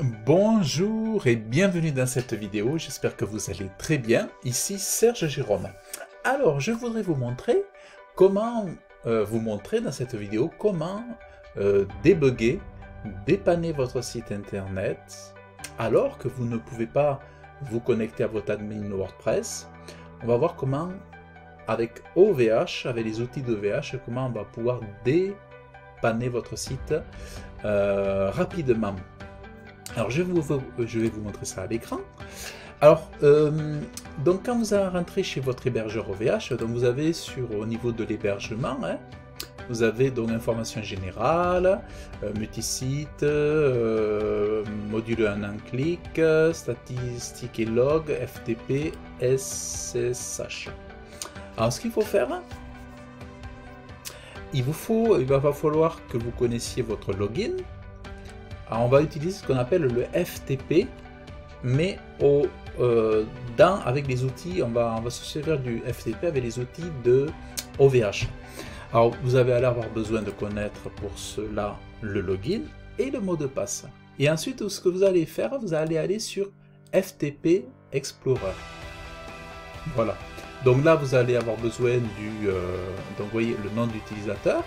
Bonjour et bienvenue dans cette vidéo, j'espère que vous allez très bien. Ici Serge Jérôme. Alors je voudrais vous montrer comment dans cette vidéo comment débugger, dépanner votre site internet alors que vous ne pouvez pas vous connecter à votre admin WordPress. On va voir comment avec OVH, avec les outils d'OVH, comment on va pouvoir dépanner votre site rapidement. Alors je vais vous montrer ça à l'écran. Alors, donc quand vous rentrez chez votre hébergeur OVH, donc vous avez au niveau de l'hébergement, vous avez donc information générale, multisite, module en un clic, statistiques et log, FTP, SSH. Alors ce qu'il faut faire, il va falloir que vous connaissiez votre login. Alors on va utiliser ce qu'on appelle le FTP, mais avec les outils, on va se servir du FTP avec les outils de OVH. Alors vous allez avoir besoin de connaître pour cela le login et le mot de passe. Et ensuite, ce que vous allez faire, vous allez aller sur FTP Explorer. Voilà. Donc là, vous allez avoir besoin donc vous voyez le nom d'utilisateur.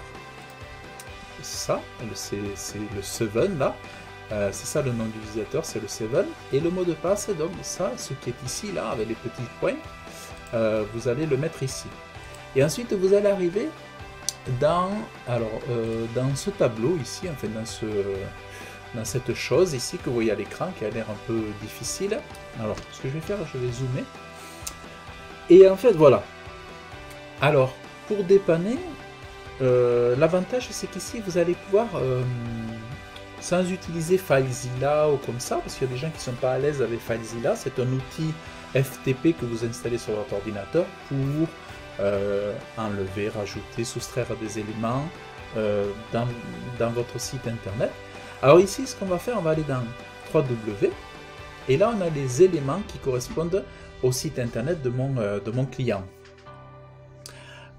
Ça, c'est le 7 là, c'est ça le nom d'utilisateur, c'est le 7, et le mot de passe, donc ça, ce qui est ici là, avec les petits points, vous allez le mettre ici. Et ensuite, vous allez arriver dans ce tableau ici, enfin dans cette chose ici que vous voyez à l'écran, qui a l'air un peu difficile. Alors, ce que je vais faire, je vais zoomer. Et en fait, voilà. Alors, pour dépanner, l'avantage c'est qu'ici vous allez pouvoir, sans utiliser FileZilla ou comme ça, parce qu'il y a des gens qui ne sont pas à l'aise avec FileZilla, c'est un outil FTP que vous installez sur votre ordinateur pour enlever, rajouter, soustraire des éléments dans votre site internet. Alors ici, ce qu'on va faire, on va aller dans www, et là on a les éléments qui correspondent au site internet de mon client.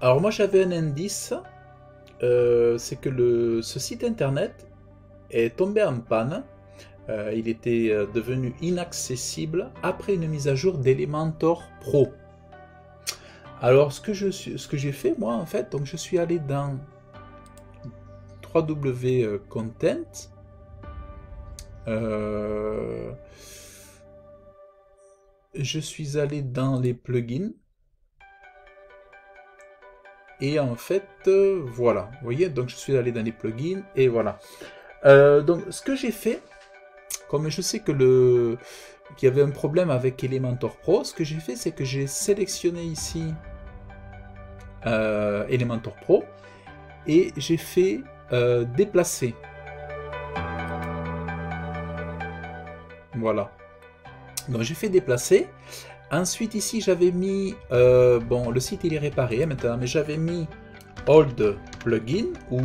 Alors moi j'avais un indice, c'est que ce site internet est tombé en panne, il était devenu inaccessible après une mise à jour d'Elementor Pro. Alors ce que j'ai fait moi en fait, donc je suis allé dans www content, je suis allé dans les plugins. Et en fait, voilà, vous voyez, donc je suis allé dans les plugins, et voilà. Donc ce que j'ai fait, comme je sais qu'il y avait un problème avec Elementor Pro, ce que j'ai fait, c'est que j'ai sélectionné ici Elementor Pro, et j'ai fait déplacer. Voilà. Donc j'ai fait déplacer. Ensuite ici j'avais mis, bon le site il est réparé maintenant, mais j'avais mis old plugin ou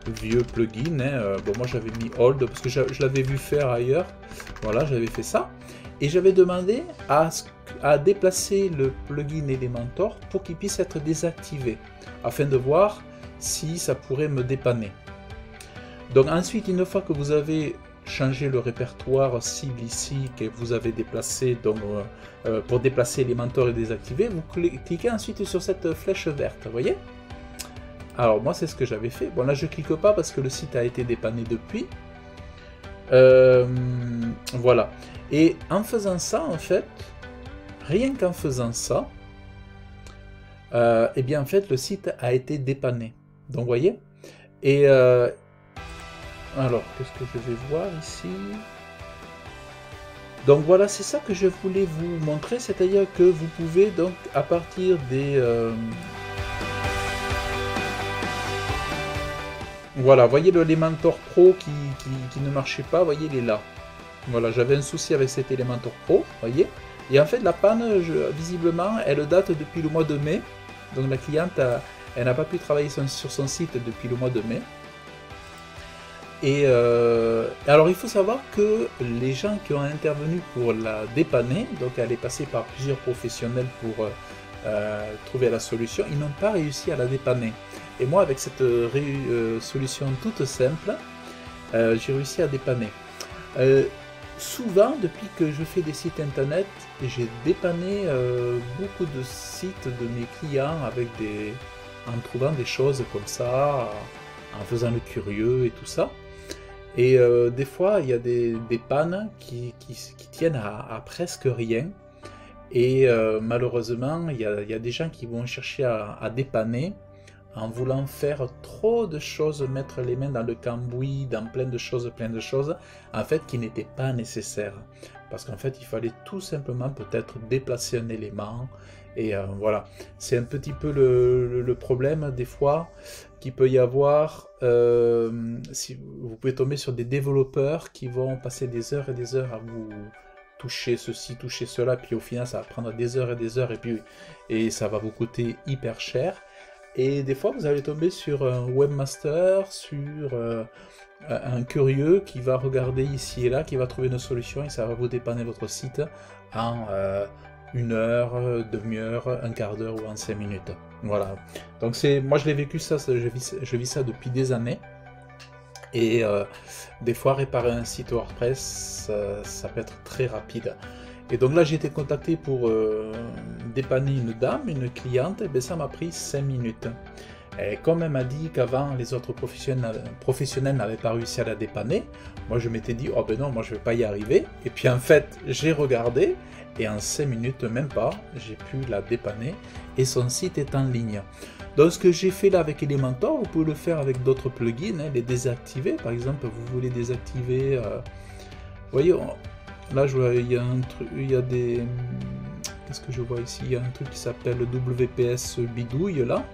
vieux plugin, bon moi j'avais mis old parce que je l'avais vu faire ailleurs, voilà j'avais fait ça, et j'avais demandé à déplacer le plugin Elementor pour qu'il puisse être désactivé, afin de voir si ça pourrait me dépanner. Donc ensuite, une fois que vous avez changer le répertoire cible ici que vous avez déplacé, donc pour déplacer Elementor et désactiver, vous cliquez ensuite sur cette flèche verte, vous voyez. Alors moi c'est ce que j'avais fait. Bon là je clique pas parce que le site a été dépanné depuis. Voilà. Et en faisant ça en fait, rien qu'en faisant ça, et bien en fait le site a été dépanné. Donc vous voyez. Et alors, qu'est-ce que je vais voir ici? Donc voilà, c'est ça que je voulais vous montrer, c'est-à-dire que vous pouvez donc à partir des... Voilà, voyez le Elementor Pro qui ne marchait pas, voyez, il est là. Voilà, j'avais un souci avec cet Elementor Pro, voyez. Et en fait, la panne, visiblement, elle date depuis le mois de mai. Donc la cliente, elle n'a pas pu travailler sur son site depuis le mois de mai. Et alors il faut savoir que les gens qui ont intervenu pour la dépanner, donc elle est passée par plusieurs professionnels pour trouver la solution, ils n'ont pas réussi à la dépanner. Et moi avec cette solution toute simple, j'ai réussi à dépanner. Souvent, depuis que je fais des sites internet, j'ai dépanné beaucoup de sites de mes clients en trouvant des choses comme ça, en faisant le curieux et tout ça. Et des fois, il y a des pannes qui tiennent à presque rien. Et malheureusement, il y a des gens qui vont chercher à dépanner en voulant faire trop de choses, mettre les mains dans le cambouis, dans plein de choses, en fait, qui n'étaient pas nécessaires. Parce qu'en fait, il fallait tout simplement peut-être déplacer un élément. Et voilà, c'est un petit peu le problème des fois qu'il peut y avoir. Si vous pouvez tomber sur des développeurs qui vont passer des heures et des heures à vous toucher ceci, toucher cela, puis au final, ça va prendre des heures et des heures, et ça va vous coûter hyper cher. Et des fois, vous allez tomber sur un webmaster, sur un curieux qui va regarder ici et là, qui va trouver une solution et ça va vous dépanner votre site en 1 heure, demi-heure, un quart d'heure ou en 5 minutes. Voilà. Donc moi je l'ai vécu ça, je vis ça depuis des années. Et des fois réparer un site WordPress, ça peut être très rapide. Et donc là j'ai été contacté pour dépanner une dame, une cliente, et bien ça m'a pris 5 minutes. Et comme elle m'a dit qu'avant les autres professionnels n'avaient pas réussi à la dépanner, moi je m'étais dit, oh ben non, moi je vais pas y arriver. Et puis en fait j'ai regardé, et en 5 minutes, même pas, j'ai pu la dépanner, et son site est en ligne. Donc ce que j'ai fait là avec Elementor, vous pouvez le faire avec d'autres plugins, les désactiver. Par exemple, vous voulez désactiver, vous voyez, là je vois, il y a un truc, il y a des, qu'est-ce que je vois ici, il y a un truc qui s'appelle WPS bidouille là,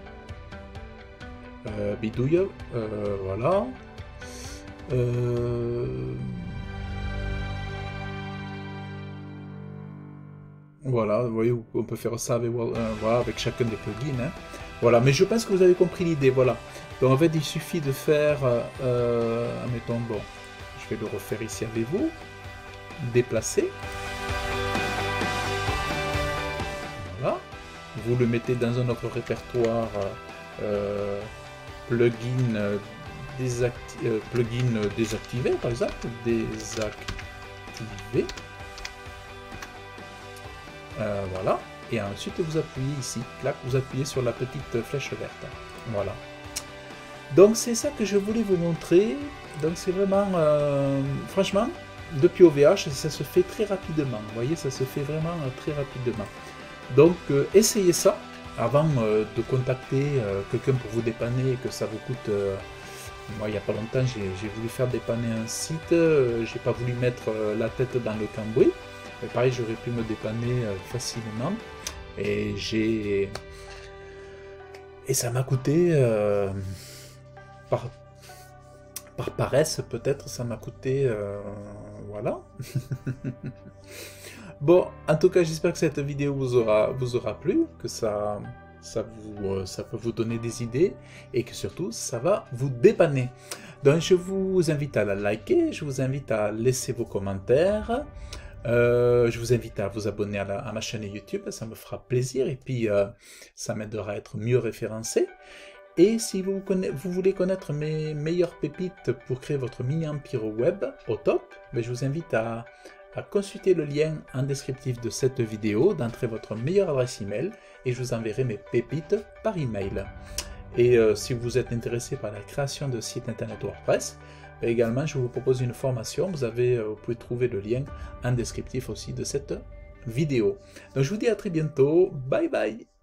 bidouille, voilà. Voilà, vous voyez, on peut faire ça avec, voilà, avec chacun des plugins. Hein. Voilà, mais je pense que vous avez compris l'idée, voilà. Donc en fait, il suffit de faire, admettons, bon, je vais le refaire ici avec vous, déplacer. Voilà, vous le mettez dans un autre répertoire, plugin désactivé, par exemple, désactiver. Voilà, et ensuite vous appuyez ici, clac, vous appuyez sur la petite flèche verte. Voilà. Donc c'est ça que je voulais vous montrer. Donc c'est vraiment, franchement, depuis OVH, ça se fait très rapidement. Vous voyez, ça se fait vraiment très rapidement. Donc essayez ça avant de contacter quelqu'un pour vous dépanner et que ça vous coûte. Moi, il n'y a pas longtemps, j'ai voulu faire dépanner un site. J'ai pas voulu mettre la tête dans le cambouis. Mais pareil, j'aurais pu me dépanner facilement. Et ça m'a coûté, par paresse peut-être, ça m'a coûté, voilà. Bon, en tout cas, j'espère que cette vidéo vous aura plu, que ça peut vous donner des idées, et que surtout, ça va vous dépanner. Donc, je vous invite à la liker, je vous invite à laisser vos commentaires. Je vous invite à vous abonner à ma chaîne YouTube, ça me fera plaisir et puis ça m'aidera à être mieux référencé. Et si vous voulez connaître mes meilleures pépites pour créer votre mini-empire web au top, je vous invite à consulter le lien en descriptif de cette vidéo, d'entrer votre meilleure adresse email et je vous enverrai mes pépites par email. Et si vous êtes intéressé par la création de sites internet WordPress, également, je vous propose une formation. Vous pouvez trouver le lien en descriptif aussi de cette vidéo. Donc, je vous dis à très bientôt. Bye bye!